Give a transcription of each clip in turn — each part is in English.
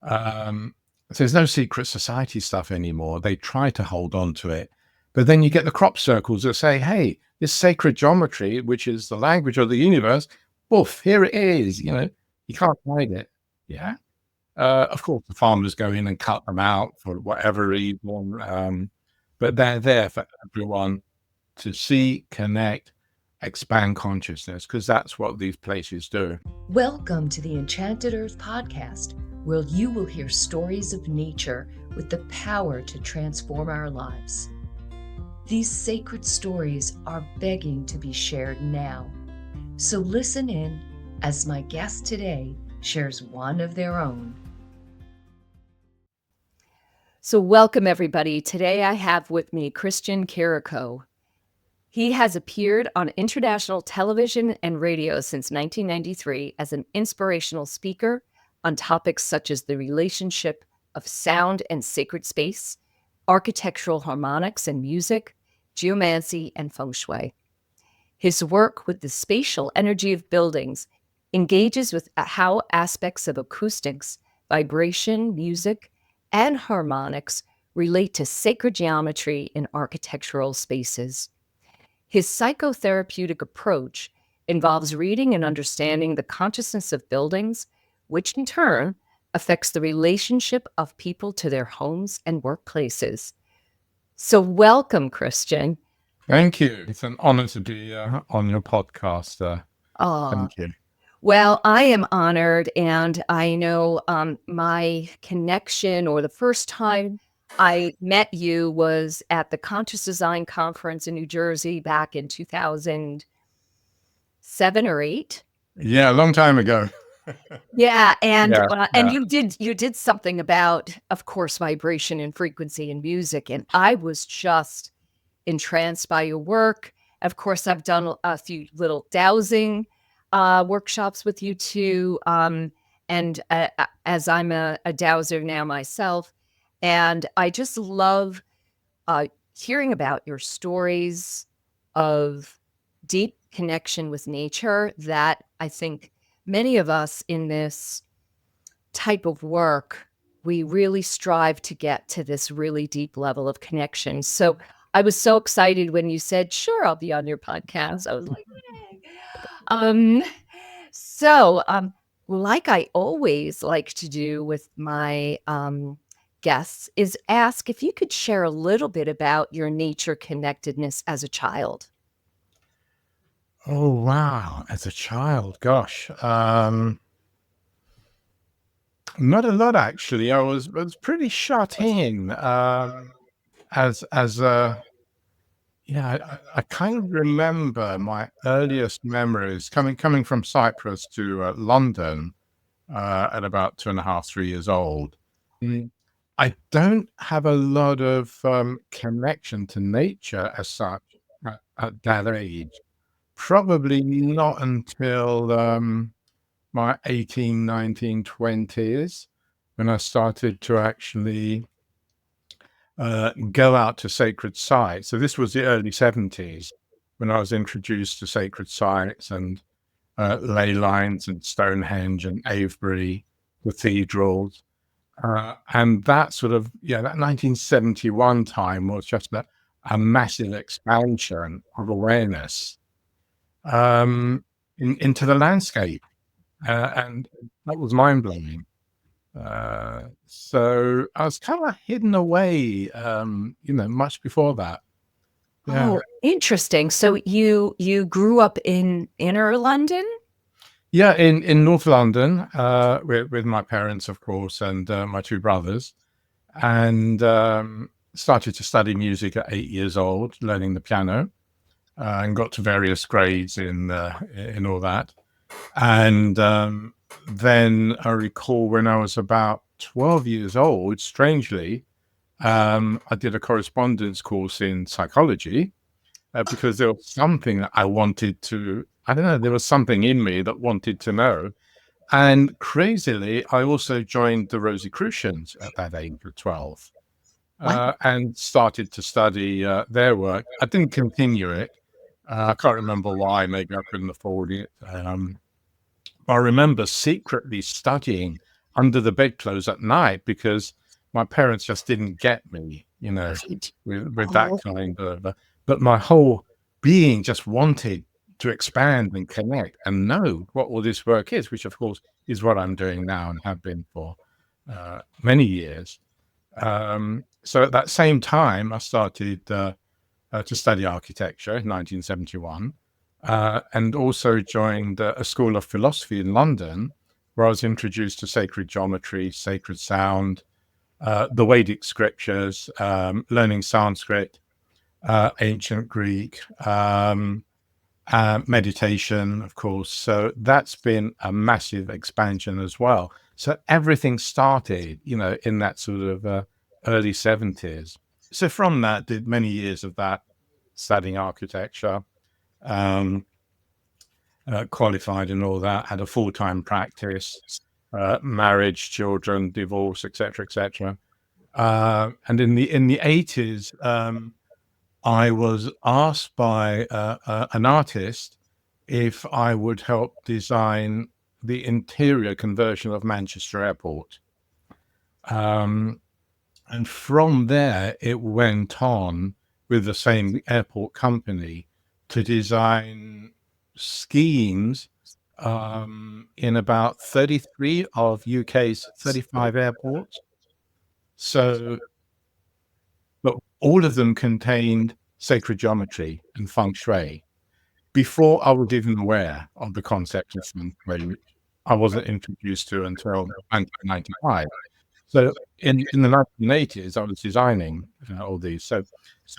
Um, so there's no secret society stuff anymore. They try to hold on to it. But then you get the crop circles that say, hey, this sacred geometry, which is the language of the universe, poof, here it is. You can't hide it. Yeah. Of course, the farmers go in and cut them out for whatever reason. But they're there for everyone to see, connect, expand consciousness, because that's what these places do. Welcome to the Enchanted Earth podcast, where you will hear stories of nature with the power to transform our lives. These sacred stories are begging to be shared now. So listen in as my guest today shares one of their own. So welcome everybody. Today I have with me Christian Kyriacou. He has appeared on international television and radio since 1993 as an inspirational speaker on topics such as the relationship of sound and sacred space, architectural harmonics and music, geomancy, and Feng Shui. His work with the spatial energy of buildings engages with how aspects of acoustics, vibration, music, and harmonics relate to sacred geometry in architectural spaces. His psychotherapeutic approach involves reading and understanding the consciousness of buildings, which in turn affects the relationship of people to their homes and workplaces. So welcome, Christian. Thank you. It's an honor to be on your podcast. Thank you. Well, I am honored, and I know my connection, or the first time I met you, was at the Conscious Design Conference in New Jersey back in 2007 or 8. Yeah, a long time ago. Yeah, and you did something about, of course, vibration and frequency in music, and I was just entranced by your work. Of course, I've done a few little dowsing workshops with you too, and as I'm a dowser now myself, and I just love hearing about your stories of deep connection with nature that I think many of us in this type of work, we really strive to get to this really deep level of connection. So I was so excited when you said, sure, I'll be on your podcast. I was like, yay. Like I always like to do with my guests, is ask if you could share a little bit about your nature connectedness as a child. Oh, wow. As a child, gosh. Not a lot, actually. I was pretty shut in as a... Yeah, I kind of remember my earliest memories coming from Cyprus to London at about 2.5, 3 years old. I don't have a lot of connection to nature as such at that age. Probably not until my 18, 19, 20s, when I started to actually go out to sacred sites. So this was the early 70s when I was introduced to sacred sites and ley lines and Stonehenge and Avebury cathedrals. And that sort of, that 1971 time was just a massive expansion of awareness into the landscape. And that was mind-blowing. So I was kind of hidden away, much before that. Yeah. Oh, interesting. So you grew up in inner London? Yeah, in North London, with my parents, of course, and my two brothers, and started to study music at 8 years old, learning the piano, and got to various grades in all that. And then I recall when I was about 12 years old, strangely, I did a correspondence course in psychology because there was something that I wanted to, I don't know, there was something in me that wanted to know. And crazily, I also joined the Rosicrucians at that age of 12 and started to study their work. I didn't continue it. I can't remember why. Maybe I couldn't afford it. I remember secretly studying under the bedclothes at night because my parents just didn't get me, with that kind of. But my whole being just wanted to expand and connect and know what all this work is, which of course is what I'm doing now and have been for many years. So at that same time, I started to study architecture in 1971, and also joined a school of philosophy in London, where I was introduced to sacred geometry, sacred sound, the Vedic scriptures, learning Sanskrit, ancient Greek, meditation, of course. So that's been a massive expansion as well. So everything started, in that sort of early 70s. So from that, did many years of that, studying architecture, qualified and all that, had a full-time practice, marriage, children, divorce, etc., etc. And in the 80s, I was asked by an artist if I would help design the interior conversion of Manchester Airport. And from there, it went on with the same airport company to design schemes in about 33 of UK's 35 airports. So, but all of them contained sacred geometry and Feng Shui. Before I was even aware of the concept of Feng Shui, which I wasn't introduced to until 1995. So in the 1980s, I was designing all these. So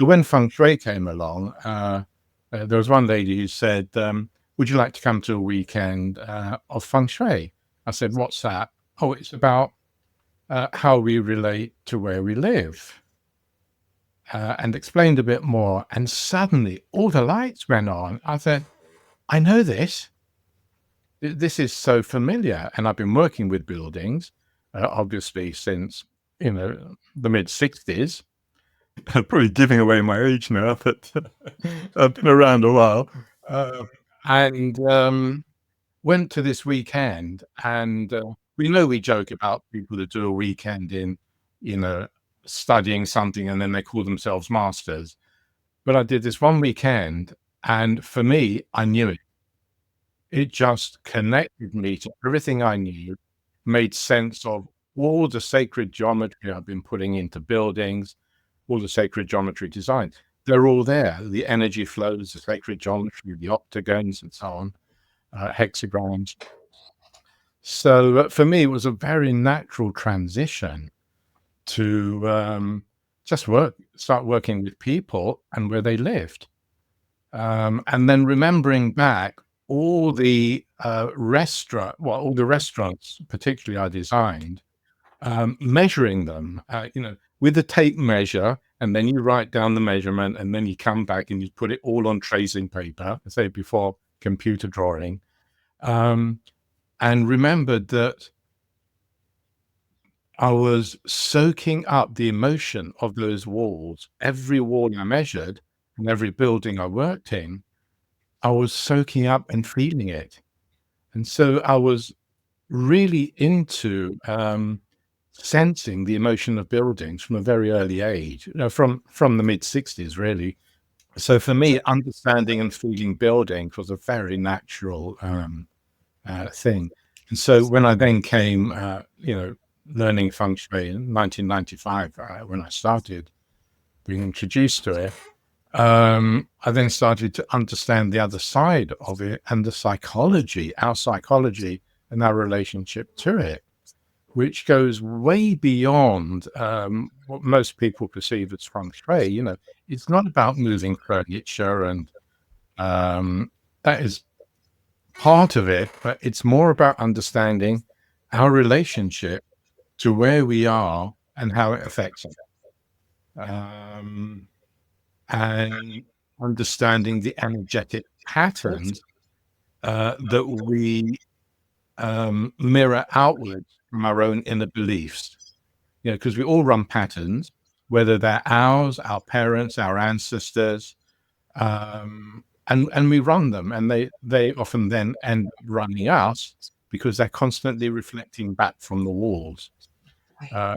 when Feng Shui came along, there was one lady who said, would you like to come to a weekend of Feng Shui? I said, what's that? Oh, it's about how we relate to where we live. And explained a bit more. And suddenly all the lights went on. I said, I know this. This is so familiar. And I've been working with buildings, obviously, since, the mid-60s. I'm probably giving away my age now, but I've been around a while. And went to this weekend. And we joke about people that do a weekend in, studying something and then they call themselves masters. But I did this one weekend, and for me, I knew it. It just connected me to everything I knew, made sense of all the sacred geometry I've been putting into buildings, all the sacred geometry design. They're all there. The energy flows, the sacred geometry, the octagons and so on, hexagrams. So for me, it was a very natural transition to just start working with people and where they lived. And then remembering back all the restaurants, particularly I designed, measuring them, with a tape measure, and then you write down the measurement, and then you come back and you put it all on tracing paper, say before computer drawing, and remembered that I was soaking up the emotion of those walls. Every wall I measured and every building I worked in, I was soaking up and feeling it. And so I was really into sensing the emotion of buildings from a very early age, from the mid-60s, really. So for me, understanding and feeling buildings was a very natural thing. And so when I then came, learning Feng Shui in 1995, when I started being introduced to it, I then started to understand the other side of it and the psychology, our psychology and our relationship to it, which goes way beyond what most people perceive as Feng Shui. It's not about moving furniture, and that is part of it, but it's more about understanding our relationship to where we are and how it affects us. And understanding the energetic patterns that we mirror outwards from our own inner beliefs. Because we all run patterns, whether they're ours, our parents, our ancestors, and we run them, and they often then end up running us because they're constantly reflecting back from the walls. Yeah,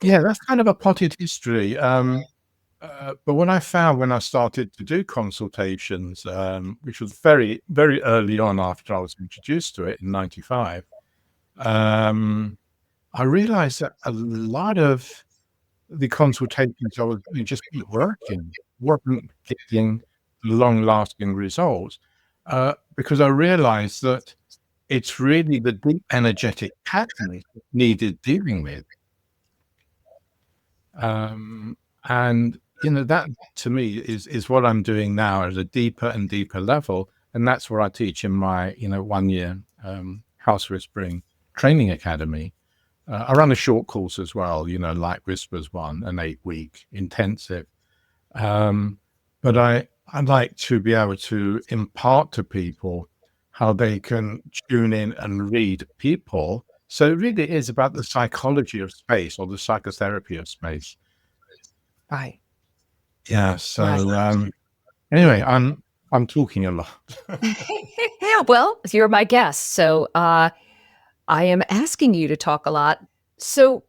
that's kind of a potted history. But what I found when I started to do consultations, which was very, very early on after I was introduced to it in 95, I realized that a lot of the consultations I was doing just weren't getting long-lasting results, because I realized that it's really the deep energetic patterns that needed dealing with. And that to me is what I'm doing now at a deeper and deeper level, and that's what I teach in my 1 year House Whispering Training Academy. I run a short course as well, Light Whispers one, an 8-week intensive. But I'd like to be able to impart to people how they can tune in and read people. So it really is about the psychology of space, or the psychotherapy of space. Right. Yeah. So anyway, I'm talking a lot. Well, you're my guest, so I am asking you to talk a lot. So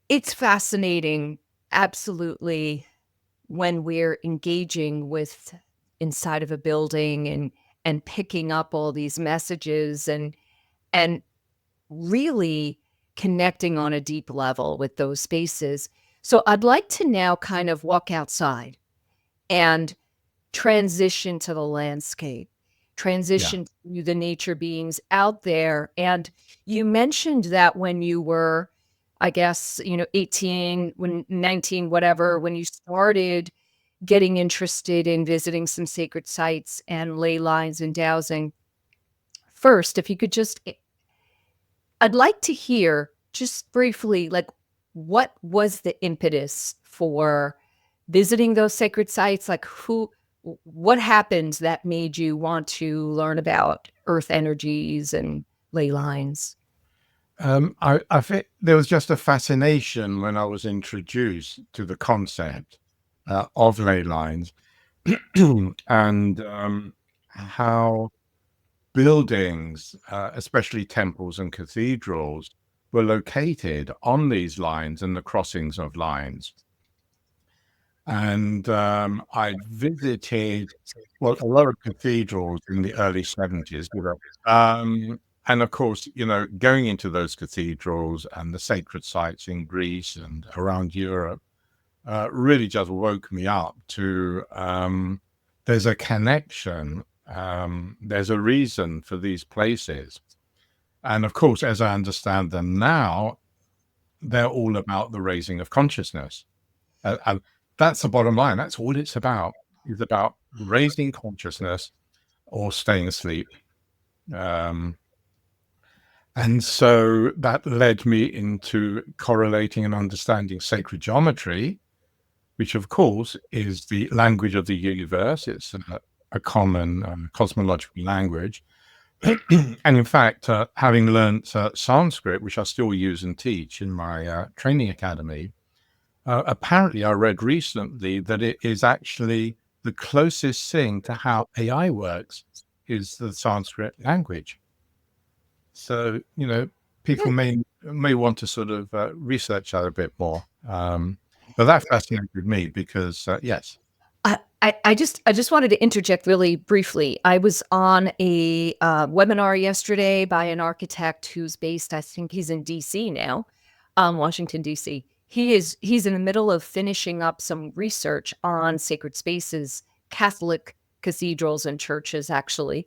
it's fascinating, absolutely, when we're engaging with inside of a building and picking up all these messages and really connecting on a deep level with those spaces. So I'd like to now kind of walk outside and transition to the landscape, transition to the nature beings out there. And you mentioned that when you were, I guess, 18, 19, whatever, when you started getting interested in visiting some sacred sites and ley lines and dowsing. First, if you could I'd like to hear just briefly, like, what was the impetus for visiting those sacred sites? Like, what happened that made you want to learn about earth energies and ley lines? I think there was just a fascination when I was introduced to the concept of ley lines, and how buildings, especially temples and cathedrals, were located on these lines and the crossings of lines. And I visited, well, a lot of cathedrals in the early 70s. And of course, going into those cathedrals and the sacred sites in Greece and around Europe really just woke me up to there's a connection, there's a reason for these places. And of course, as I understand them now, they're all about the raising of consciousness. And that's the bottom line. That's all it's about. It's about raising consciousness or staying asleep. And so that led me into correlating and understanding sacred geometry, which of course is the language of the universe. It's a common cosmological language. And in fact, having learned Sanskrit, which I still use and teach in my training academy, apparently I read recently that it is actually the closest thing to how AI works is the Sanskrit language. So, people may want to sort of research that a bit more. But that fascinated me because, yes. I just wanted to interject really briefly. I was on a webinar yesterday by an architect who's based, I think he's in DC now, Washington, DC. He's in the middle of finishing up some research on sacred spaces, Catholic cathedrals and churches, actually.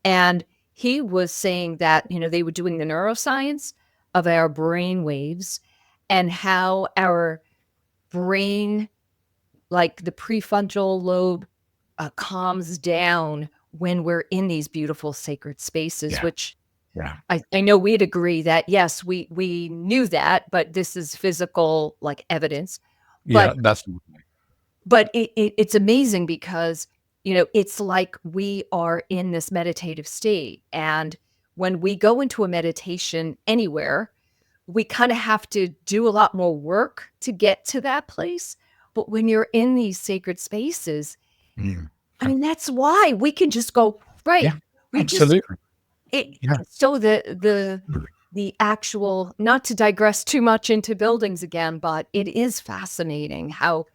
And he was saying that, they were doing the neuroscience of our brain waves and how our brain, like the prefrontal lobe, calms down when we're in these beautiful sacred spaces, which I know we'd agree that, yes, we knew that, but this is physical, like, evidence. Yeah, But it's amazing because, it's like we are in this meditative state. And when we go into a meditation anywhere, we kind of have to do a lot more work to get to that place. But when you're in these sacred spaces, I mean, that's why we can just go Right. Yeah, We just absolutely. it Yeah. so the actual, not to digress too much into buildings again, but it is fascinating how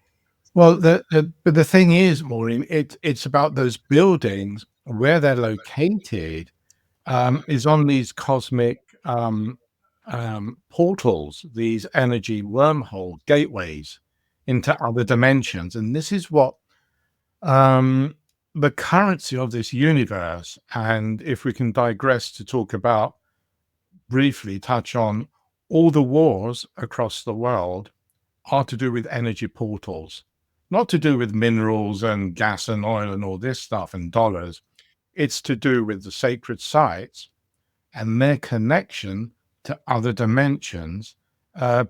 Well, but the thing is, Maureen, it's about those buildings where they're located, is on these cosmic portals, these energy wormhole gateways into other dimensions, and this is what um, the currency of this universe. And if we can digress to talk about briefly touch on all the wars across the world are to do with energy portals, not to do with minerals and gas and oil and all this stuff and dollars. It's to do with the sacred sites and their connection to other dimensions,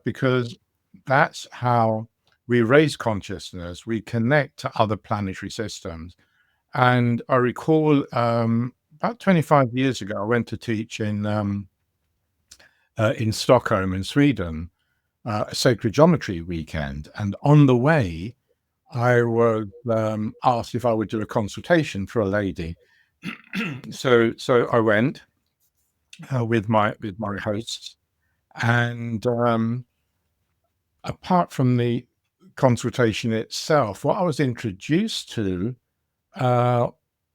because that's how we raise consciousness. We connect to other planetary systems. And I recall about 25 years ago, I went to teach in Stockholm in Sweden, a sacred geometry weekend. And on the way, I was asked if I would do a consultation for a lady. So I went with my hosts, and apart from the consultation itself, what I was introduced to, uh,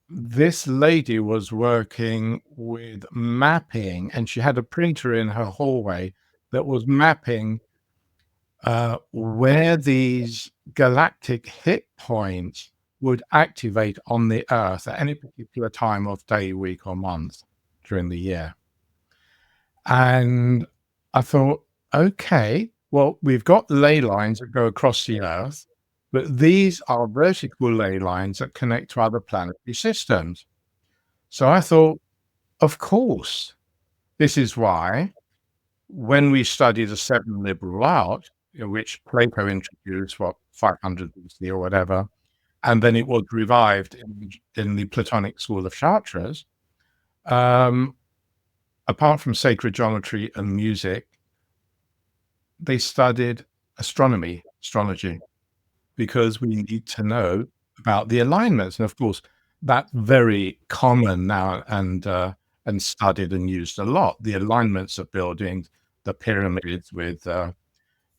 this lady was working with mapping, and she had a printer in her hallway that was mapping where these galactic hit points would activate on the Earth at any particular time of day, week, or month during the year. And I thought, okay, well, we've got ley lines that go across the Earth, but these are vertical ley lines that connect to other planetary systems. So I thought, of course, this is why when we study the seven liberal arts, which Plato introduced, what, 500 BC or whatever, and then it was revived in the Platonic school of Chartres, um, apart from sacred geometry and music, they studied astronomy, astrology, because we need to know about the alignments. And of course, that's very common now and studied and used a lot. The alignments of buildings, the pyramids with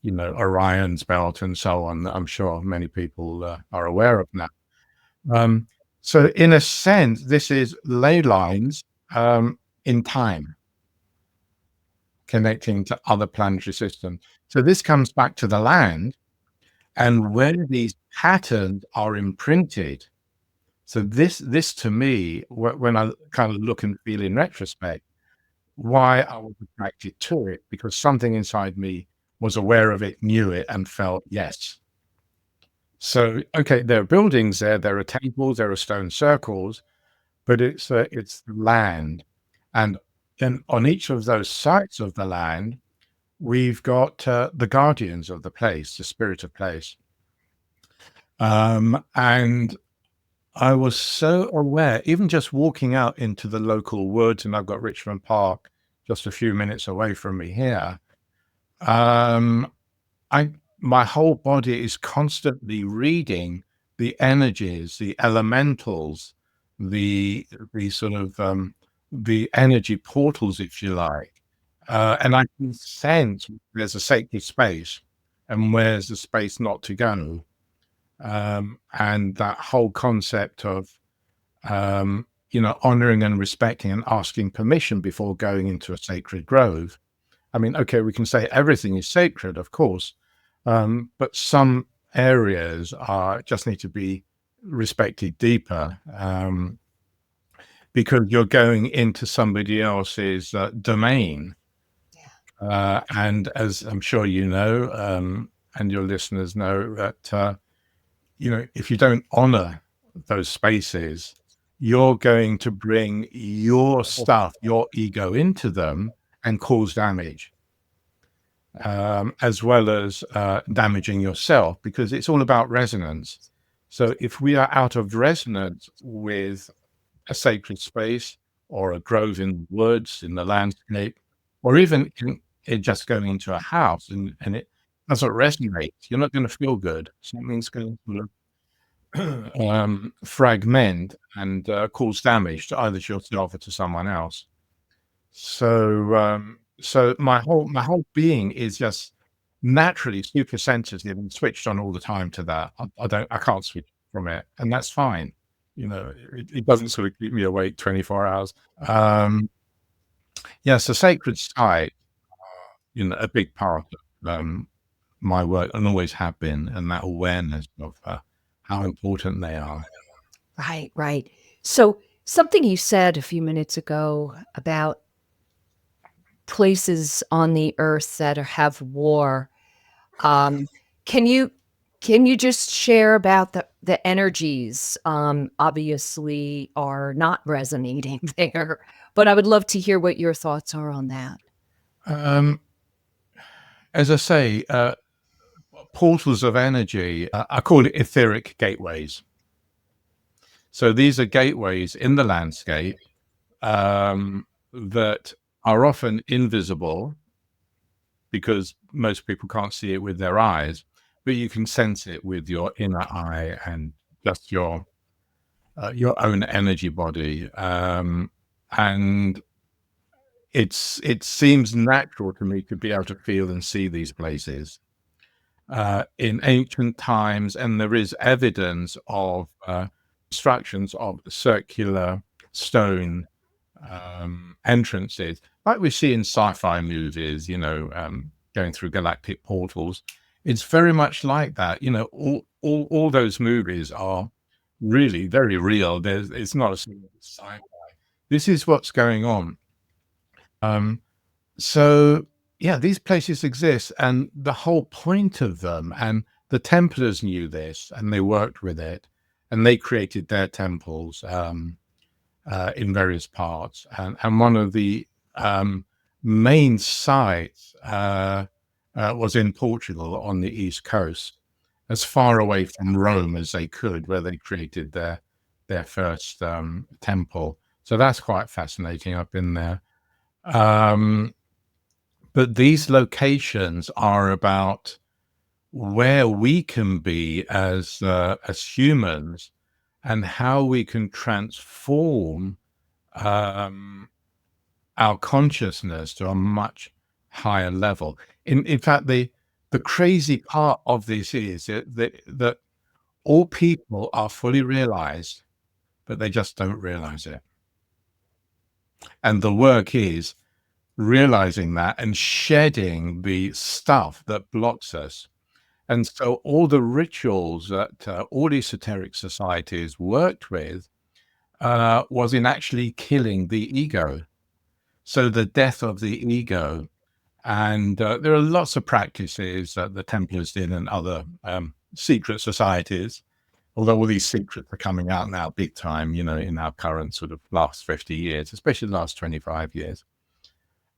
Orion's belt and so on. I'm sure many people are aware of now. Um, so in a sense, this is ley lines in time connecting to other planetary systems. So this comes back to the land and where these patterns are imprinted. So this to me, when I kind of look and feel in retrospect, why I was attracted to it, because something inside me was aware of it, knew it, and felt yes. So, okay, there are buildings there are tables, there are stone circles, but it's land. And then on each of those sites of the land, we've got the guardians of the place, the spirit of place. And I was so aware, even just walking out into the local woods, and I've got Richmond Park just a few minutes away from me here. I My whole body is constantly reading the energies, the elementals, the sort of the energy portals, if you like, and I can sense there's a sacred space and where's the space not to go, and that whole concept of honoring and respecting and asking permission before going into a sacred grove. I mean, okay, we can say everything is sacred, of course, but some areas just need to be respected deeper, because you're going into somebody else's domain. And as I'm sure you know, and your listeners know, that if you don't honor those spaces, you're going to bring your stuff, your ego into them and cause damage, as well as damaging yourself, because it's all about resonance. So if we are out of resonance with a sacred space or a grove in the woods, in the landscape, or even in just going into a house and it doesn't resonate, you're not going to feel good. Something's going to fragment and cause damage to either yourself or to someone else. So my whole being is just naturally super sensitive and switched on all the time to that. I can't switch from it, and that's fine. It doesn't sort of keep me awake 24 hours. Yeah, so sacred site, a big part of my work and always have been, and that awareness of how important they are. Right, right. So something you said a few minutes ago about places on the earth that have war. Can you just share about the energies? Obviously, are not resonating there, but I would love to hear what your thoughts are on that. As I say, portals of energy, I call it etheric gateways. So these are gateways in the landscape that are often invisible because most people can't see it with their eyes, but you can sense it with your inner eye and just your own energy body. And it seems natural to me to be able to feel and see these places. In ancient times, and there is evidence of constructions of circular stone entrances, like we see in sci-fi movies, going through galactic portals. It's very much like that. All those movies are really very real. It's not a single sci-fi. This is what's going on. So yeah, these places exist, and the whole point of them, and the Templars knew this, and they worked with it, and they created their temples in various parts. And one of the main sites was in Portugal on the east coast, as far away from Rome as they could, where they created their first temple. So that's quite fascinating. I've been there. But these locations are about where we can be as humans, and how we can transform our consciousness to a much higher level. In fact, the crazy part of this is that all people are fully realized, but they just don't realize it. And the work is realizing that and shedding the stuff that blocks us. And so all the rituals that all esoteric societies worked with was in actually killing the ego. So the death of the ego. And there are lots of practices that the Templars did and other secret societies, although all these secrets are coming out now big time, in our current sort of last 50 years, especially the last 25 years.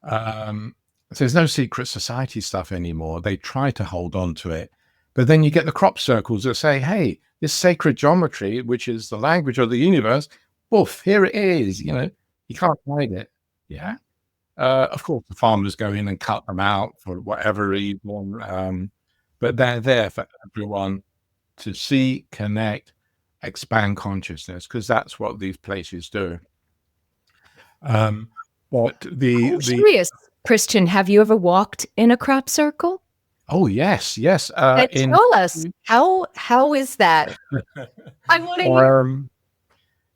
So there's no secret society stuff anymore. They try to hold on to it. But then you get the crop circles that say, hey, this sacred geometry, which is the language of the universe, poof, here it is. You can't hide it. Yeah. Of course, the farmers go in and cut them out for whatever reason. But they're there for everyone to see, connect, expand consciousness, because that's what these places do. But I'm curious, Christian, have you ever walked in a crop circle? Oh, yes. Tell us, how is that? I want to hear.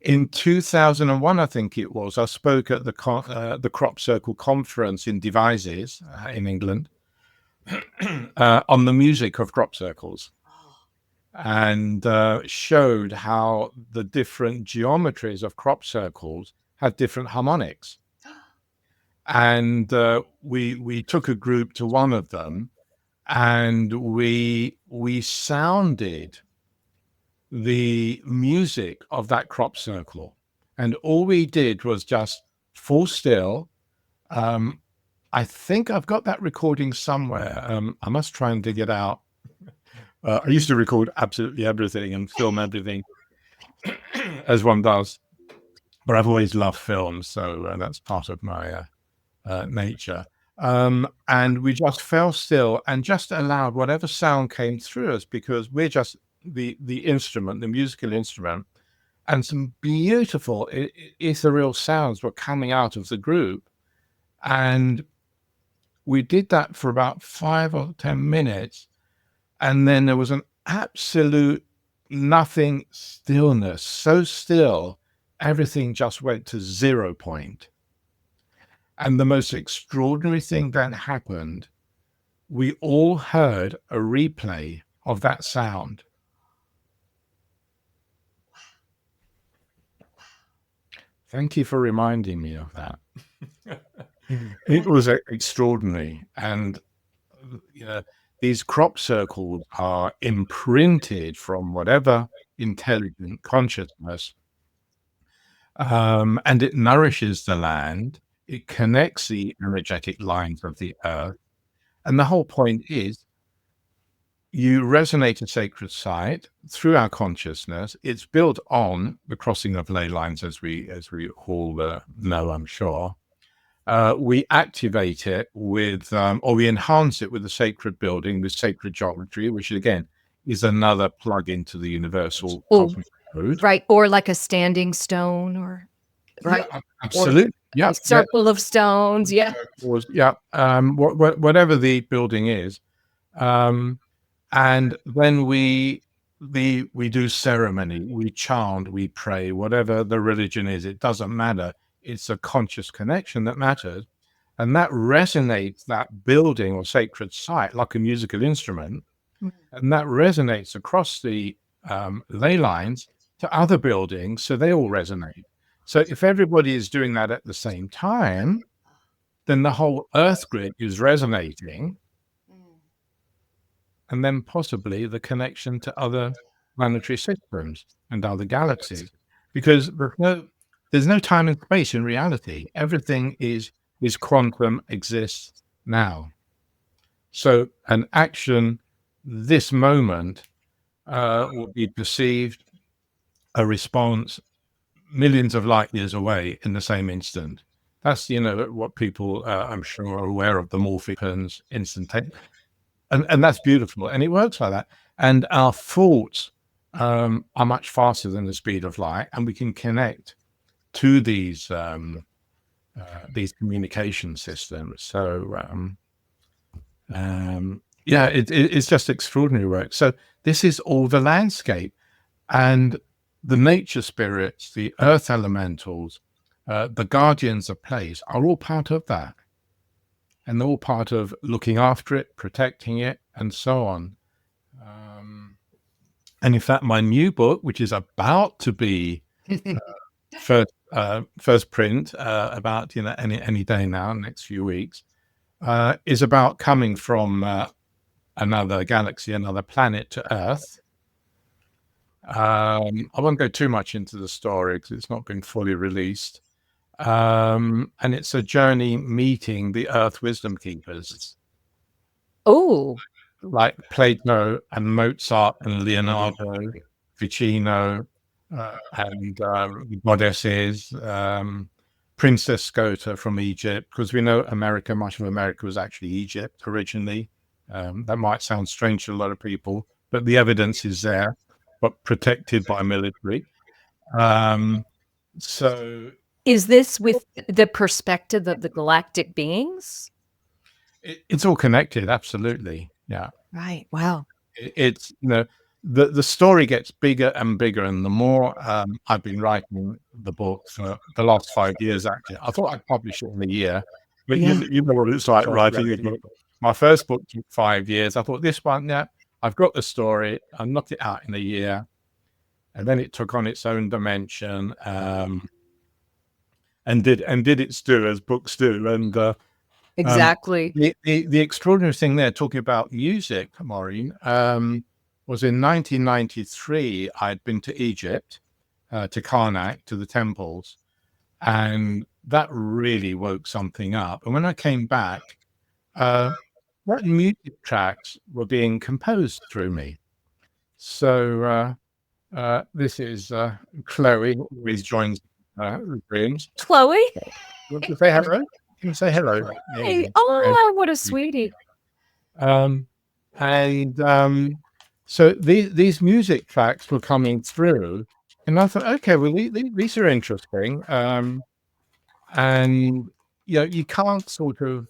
In 2001, I think it was, I spoke at the Crop Circle Conference in Devizes in England on the music of crop circles, and showed how the different geometries of crop circles have different harmonics. And we took a group to one of them, and we sounded the music of that crop circle, and all we did was just fall still. I think I've got that recording somewhere. I must try and dig it out. I used to record absolutely everything and film everything as one does, but I've always loved films, so that's part of my nature. And we just fell still and just allowed whatever sound came through us, because we're just the instrument, the musical instrument, and some beautiful ethereal sounds were coming out of the group. And we did that for about 5 or 10 minutes. And then there was an absolute nothing stillness, so still, everything just went to 0 point. And the most extraordinary thing that happened, we all heard a replay of that sound. Thank you for reminding me of that. It was extraordinary. And these crop circles are imprinted from whatever intelligent consciousness, and it nourishes the land. It connects the energetic lines of the earth. And the whole point is, you resonate a sacred site through our consciousness. It's built on the crossing of ley lines, as we all know, I'm sure. We activate it with, or we enhance it with the sacred building, with sacred geometry, which again is another plug into the universal cosmic code. Right. Or like a standing stone, or right. Yeah, absolutely. A circle of stones. Yeah. Yeah. Whatever the building is. And then we do ceremony, we chant, we pray, whatever the religion is, it doesn't matter. It's a conscious connection that matters. And that resonates, that building or sacred site, like a musical instrument. And that resonates across the ley lines to other buildings, so they all resonate. So if everybody is doing that at the same time, then the whole earth grid is resonating. And then possibly the connection to other planetary systems and other galaxies, because there's no time and space in reality. Everything is quantum, exists now. So an action this moment will be perceived, a response millions of light years away in the same instant. That's what people I'm sure are aware of, the morphic patterns, instantaneous. And that's beautiful, and it works like that. And our thoughts are much faster than the speed of light, and we can connect to these communication systems. So it's just extraordinary work. So this is all the landscape, and the nature spirits, the earth elementals, the guardians of place are all part of that. And they're all part of looking after it, protecting it, and so on. And in fact, my new book, which is about to be first print, about any day now, next few weeks, is about coming from another galaxy, another planet to Earth. I won't go too much into the story because it's not been fully released. And it's a journey meeting the Earth wisdom keepers. Oh, like Plato and Mozart and Leonardo, Ficino, and goddesses, Princess Scota from Egypt, because we know much of America was actually Egypt originally. That might sound strange to a lot of people, but the evidence is there, but protected by military. So is this with the perspective of the galactic beings? It's all connected, absolutely. Yeah. Right. Wow. It's the story gets bigger and bigger, and the more I've been writing the book for the last 5 years. Actually, I thought I'd publish it in a year, but you know what it's like writing a book. My first book took 5 years. I thought this one, I've got the story. I knocked it out in a year, and then it took on its own dimension, and did its due, as books do, and. Exactly. The extraordinary thing there, talking about music, Maureen, was in 1993. I'd been to Egypt, to Karnak, to the temples, and that really woke something up. And when I came back, what music tracks were being composed through me. So this is Chloe, who always joins the rooms. Chloe? Want to say hello? Can you say hello? Hey, oh, what a sweetie. So these music tracks were coming through, and I thought, okay, well, these are interesting. And you can't sort of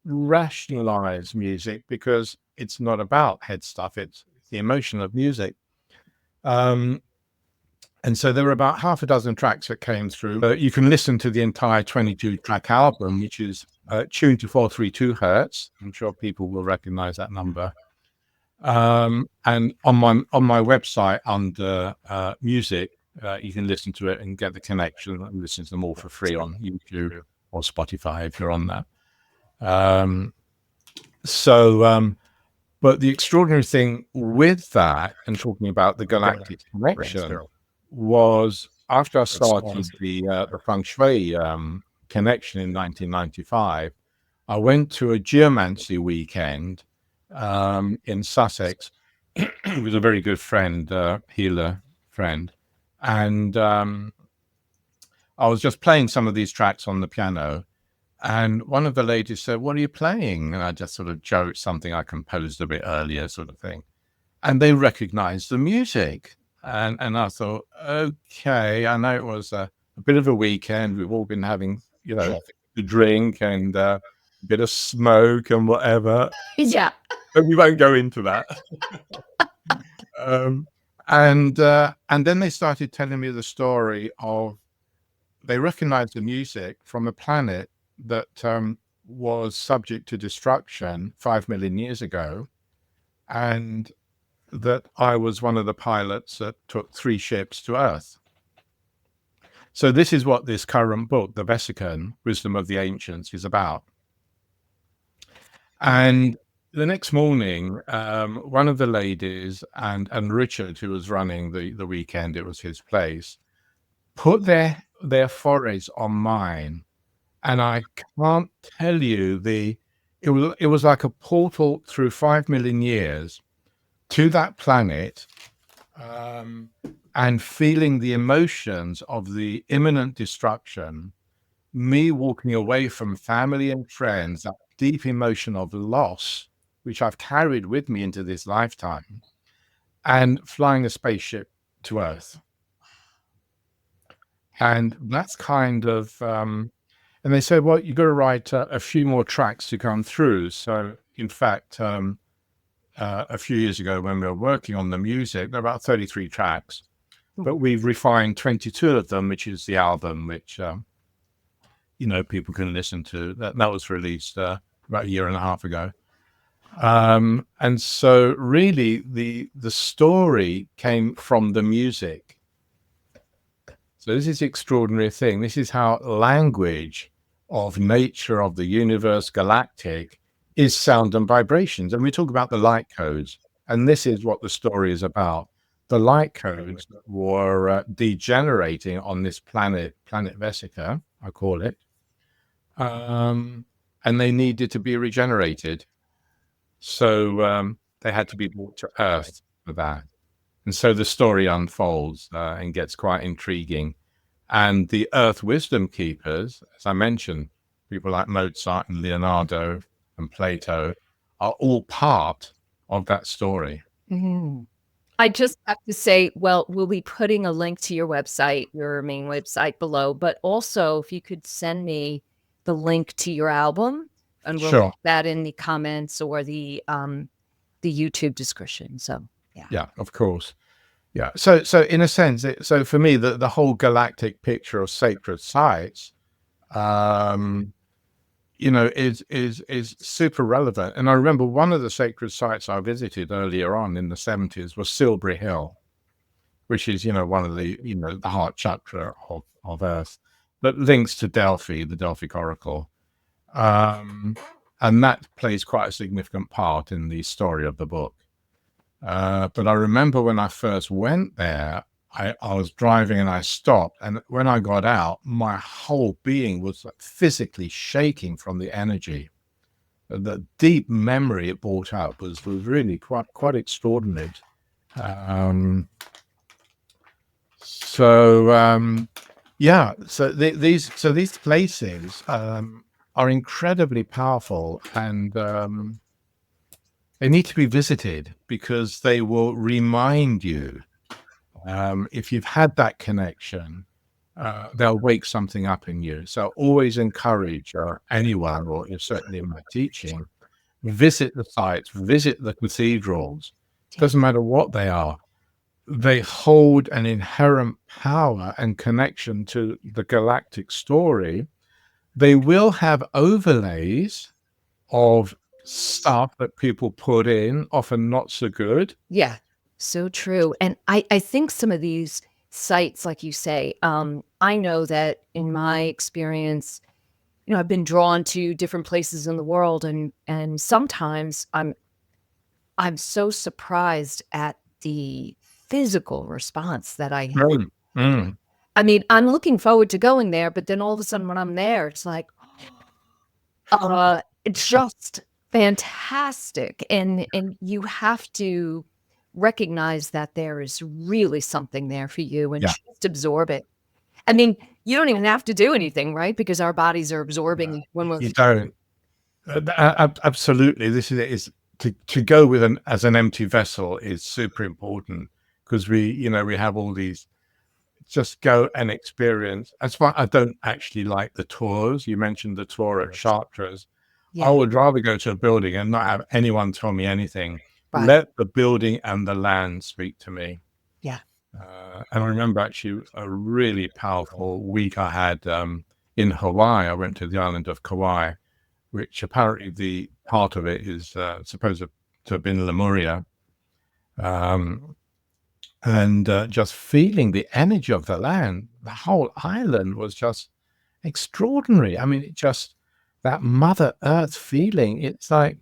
rationalize music because it's not about head stuff; it's the emotion of music. And so there were about half a dozen tracks that came through. You can listen to the entire 22-track album, which is tuned to 432 hertz. I'm sure people will recognize that number. And on my website under music, you can listen to it and get the connection and listen to them all for free on YouTube or Spotify if you're on that. But the extraordinary thing with that, and talking about the galactic connection, was after I started the Feng Shui connection in 1995, I went to a geomancy weekend in Sussex. He was a very good friend, healer friend. And I was just playing some of these tracks on the piano. And one of the ladies said, "What are you playing?" And I just sort of joked something I composed a bit earlier, sort of thing. And they recognized the music. And I thought, okay, I know it was a bit of a weekend. We've all been having, a drink and a bit of smoke and whatever. Yeah. But we won't go into that. And then they started telling me the story of they recognized the music from a planet that was subject to destruction 5 million years ago, and that I was one of the pilots that took 3 ships to Earth. So this is what this current book, The Vesican, Wisdom of the Ancients, is about. And the next morning, one of the ladies and Richard, who was running the weekend, it was his place, put their foreheads on mine. And I can't tell you it was like a portal through 5 million years to that planet, and feeling the emotions of the imminent destruction, me walking away from family and friends, that deep emotion of loss, which I've carried with me into this lifetime, and flying a spaceship to Earth. And that's kind of, and they said, well, you've got to write a few more tracks to come through. So in fact, a few years ago when we were working on the music, there are about 33 tracks, but we've refined 22 of them, which is the album, which, people can listen to. That was released about a year and a half ago. And so really the story came from the music. So this is the extraordinary thing. This is how language of nature, of the universe, galactic, is sound and vibrations. And we talk about the light codes. And this is what the story is about. The light codes were degenerating on this planet Vesica, I call it. And they needed to be regenerated. So they had to be brought to Earth for that. And so the story unfolds and gets quite intriguing. And the Earth Wisdom Keepers, as I mentioned, people like Mozart and Leonardo and Plato are all part of that story. Mm-hmm. I just have to say, well, we'll be putting a link to your website, your main website below, but also if you could send me the link to your album, and we'll put that in the comments or the YouTube description. So yeah, of course. Yeah. So in a sense, so for me, the whole galactic picture of sacred sites, is super relevant. And I remember one of the sacred sites I visited earlier on in the 70s was Silbury Hill, which is, one of the, the heart chakra of Earth that links to Delphi, the Delphic Oracle. And that plays quite a significant part in the story of the book. But I remember when I first went there, I was driving and I stopped. And when I got out, my whole being was physically shaking from the energy. The deep memory it brought up was really quite extraordinary. So these places are incredibly powerful, and They need to be visited because they will remind you. If you've had that connection, they'll wake something up in you. So always encourage anyone, or certainly in my teaching, visit the sites, visit the cathedrals. Doesn't matter what they are. They hold an inherent power and connection to the galactic story. They will have overlays of stuff that people put in, often not so good. Yeah, so true. And I think some of these sites, like you say, I know that in my experience, I've been drawn to different places in the world, and sometimes I'm so surprised at the physical response that I have. Mm, mm. I mean, I'm looking forward to going there, but then all of a sudden when I'm there, it's like, it's just fantastic. And you have to recognize that there is really something there for you and Yeah. just absorb it. I mean, you don't even have to do anything, right? Because our bodies are absorbing when we're You don't. Absolutely. This is to go with as an empty vessel is super important, because we have all these. Just go and experience. That's why I don't actually like the tours. You mentioned the tour at Chartres. I yeah, would rather go to a building and not have anyone tell me anything. right. Let the building and the land speak to me. Yeah. And I remember actually a really powerful week I had in Hawaii. I went to the island of Kauai, which apparently the part of it is supposed to have been Lemuria. And just feeling the energy of the land, the whole island was just extraordinary. I mean, that Mother Earth feeling, it's like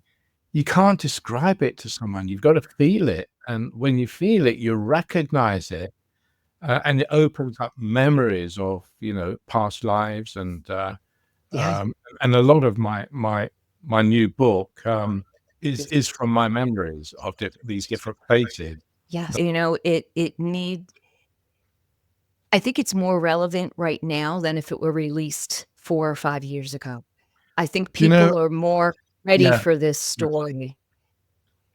you can't describe it to someone. You've got to feel it. And when you feel it, you recognize it. And it opens up memories of, past lives. And Yeah. a lot of my new book is from my memories of these different places. Yes. It needs, I think it's more relevant right now than if it were released 4 or 5 years ago. I think Do you know? people are more ready Yeah. for this story. Yes.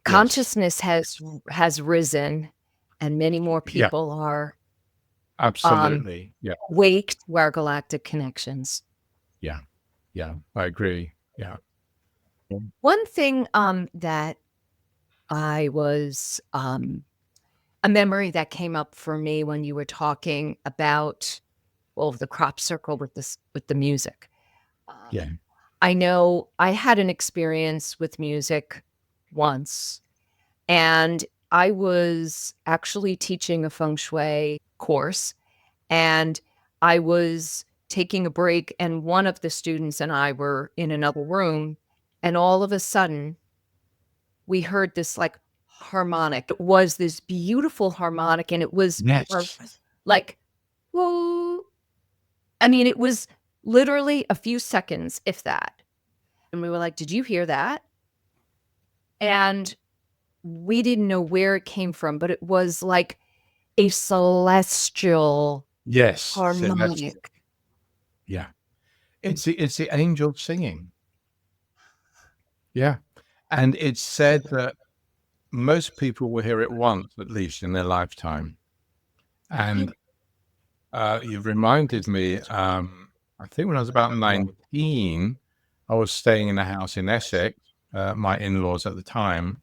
Consciousness has risen, and many more Yeah. people are Absolutely. Yeah. wake to our galactic connections. Yeah. Yeah. I agree. Yeah. One thing that I was a memory that came up for me when you were talking about, well, the crop circle with the music. Yeah. I know I had an experience with music once, and I was actually teaching a Feng Shui course, and I was taking a break, and one of the students and I were in another room, and all of a sudden, we heard this, like, harmonic. It was this beautiful harmonic, and it was Yes. like, "Whoa." I mean, it was literally a few seconds, if that. And we were like, "Did you hear that?" And we didn't know where it came from, but it was like a celestial Yes. Celestial. harmonic. Yeah. It's the angels singing. Yeah. And it's said that most people will hear it once, at least in their lifetime. And you've reminded me, I think when I was about 19, I was staying in a house in Essex, my in-laws at the time,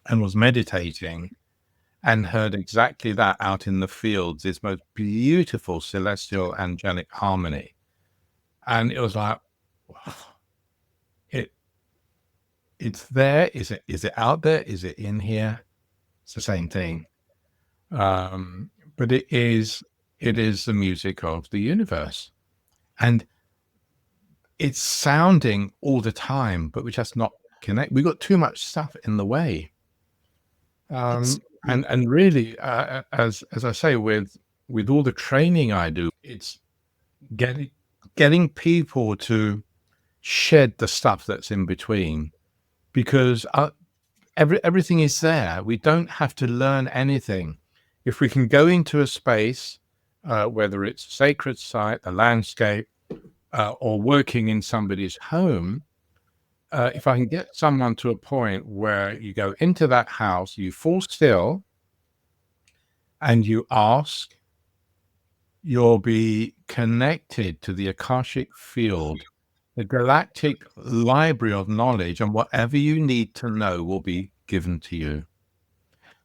and was meditating and heard exactly that out in the fields, this most beautiful celestial angelic harmony. And it was like, wow, it's there. Is it out there? Is it in here? It's the same thing. But it is the music of the universe. And it's sounding all the time, but we're just not connect. We've got too much stuff in the way. And really, as I say, with all the training I do, it's getting people to shed the stuff that's in between, because everything is there. We don't have to learn anything. If we can go into a space, whether it's a sacred site, a landscape, or working in somebody's home, if I can get someone to a point where you go into that house, you fall still, and you ask, you'll be connected to the Akashic field, the galactic library of knowledge, and whatever you need to know will be given to you.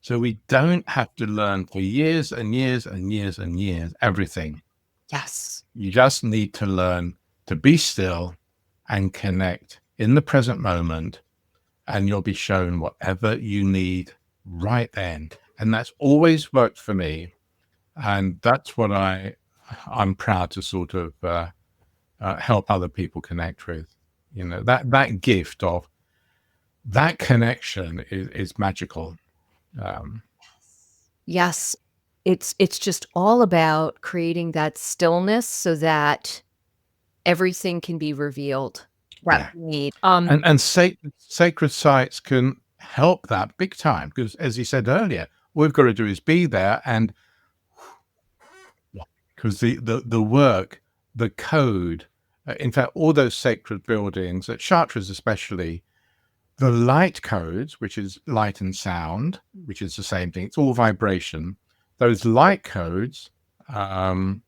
So we don't have to learn for years and years and years and years everything. Yes. You just need to learn to be still and connect in the present moment, and you'll be shown whatever you need right then. And that's always worked for me. And that's what I'm proud to sort of help other people connect with. You know, that gift of that connection is magical. Yes. It's just all about creating that stillness so that everything can be revealed that we need. And sacred sites can help that big time, because as you said earlier, all we've got to do is be there, and because the work, the code, in fact, all those sacred buildings, at Chartres especially, the light codes, which is light and sound, which is the same thing, it's all vibration. Those light codes are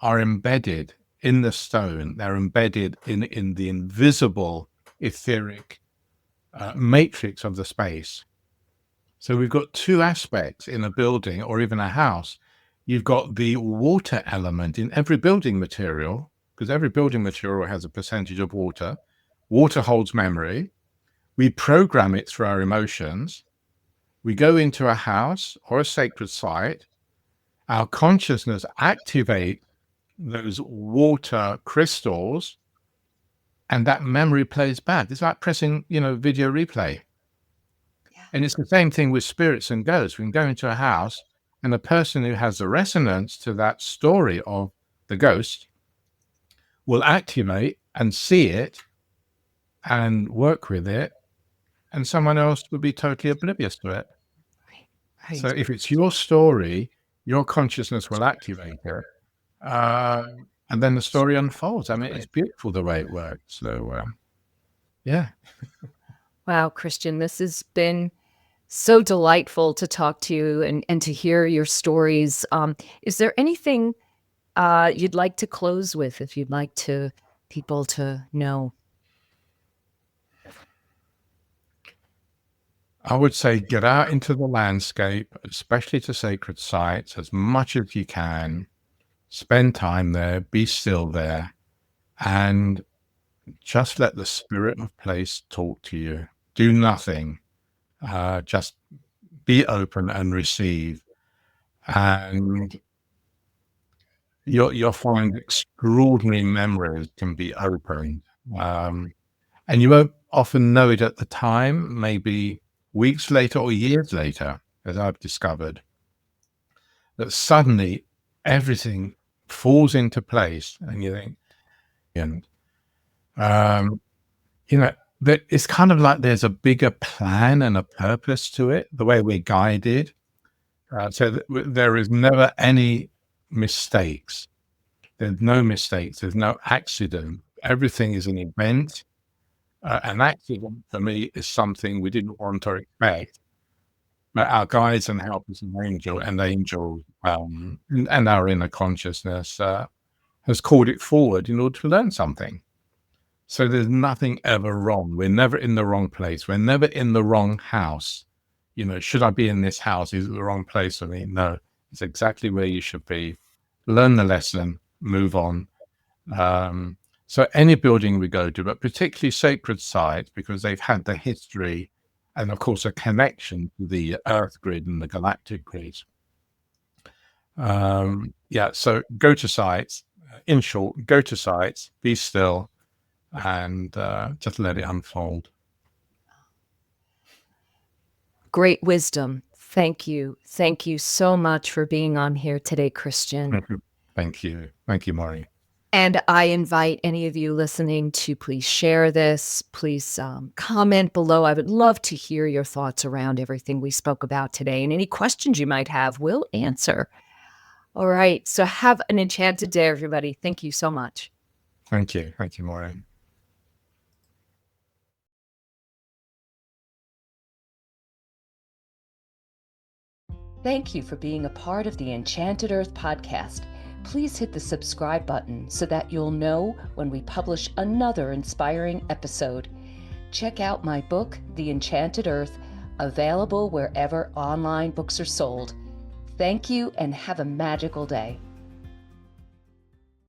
embedded in the stone. They're embedded in the invisible etheric matrix of the space. So we've got two aspects in a building or even a house. You've got the water element in every building material, because every building material has a percentage of water. Water holds memory. We program it through our emotions. We go into a house or a sacred site. Our consciousness activates those water crystals, and that memory plays back. It's like pressing, video replay. Yeah. And it's the same thing with spirits and ghosts. We can go into a house, and the person who has the resonance to that story of the ghost will activate and see it and work with it, and someone else will be totally oblivious to it. Right. So if it's your story, your consciousness will activate it, and then the story unfolds. I mean, it's beautiful the way it works. So, yeah. Wow, Christian, this has been so delightful to talk to you and to hear your stories. Is there anything you'd like to close with, if you'd like to people to know? I would say get out into the landscape, especially to sacred sites, as much as you can. Spend time there, be still there, and just let the spirit of place talk to you. Do nothing. Just be open and receive. And you'll find extraordinary memories can be opened. And you won't often know it at the time, maybe weeks later or years later, as I've discovered, that suddenly everything falls into place, and you think, and that it's kind of like there's a bigger plan and a purpose to it, the way we're guided. So there is never any mistakes. There's no mistakes. There's no accident. Everything is an event. An accident for me is something we didn't want or expect, but our guides and helpers and angels and our inner consciousness has called it forward in order to learn something. So there's nothing ever wrong. We're never in the wrong place. We're never in the wrong house. Should I be in this house? Is it the wrong place for me? No, it's exactly where you should be. Learn the lesson, move on. So any building we go to, but particularly sacred sites, because they've had the history and, of course, a connection to the Earth grid and the galactic grid. So go to sites. In short, go to sites, be still, and just let it unfold. Great wisdom. Thank you. Thank you so much for being on here today, Christian. Thank you. Thank you, Maureen. And I invite any of you listening to please share this. Please comment below. I would love to hear your thoughts around everything we spoke about today, and any questions you might have, we'll answer. All right. So have an enchanted day, everybody. Thank you so much. Thank you. Thank you, Maureen. Thank you for being a part of the Enchanted Earth podcast. Please hit the subscribe button so that you'll know when we publish another inspiring episode. Check out my book, The Enchanted Earth, available wherever online books are sold. Thank you and have a magical day.